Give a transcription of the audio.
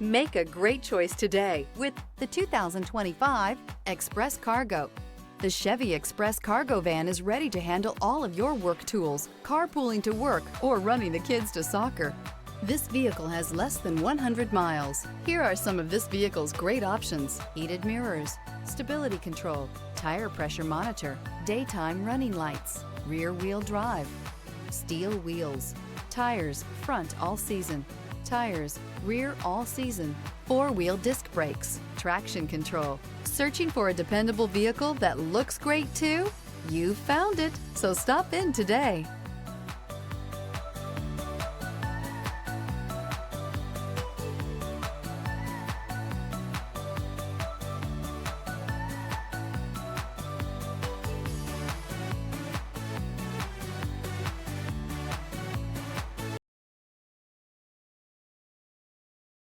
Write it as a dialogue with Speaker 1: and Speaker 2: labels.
Speaker 1: Make a great choice today with
Speaker 2: the 2025 Express Cargo. The Chevy Express Cargo van is ready to handle all of your work tools, carpooling to work, or running the kids to soccer. This vehicle has less than 100 miles. Here are some of this vehicle's great options: heated mirrors, stability control, tire pressure monitor, daytime running lights, rear wheel drive, steel wheels, tires front all season, tires rear all season, four-wheel disc brakes, traction control. Searching for a dependable vehicle that looks great too? You found it, so stop in today.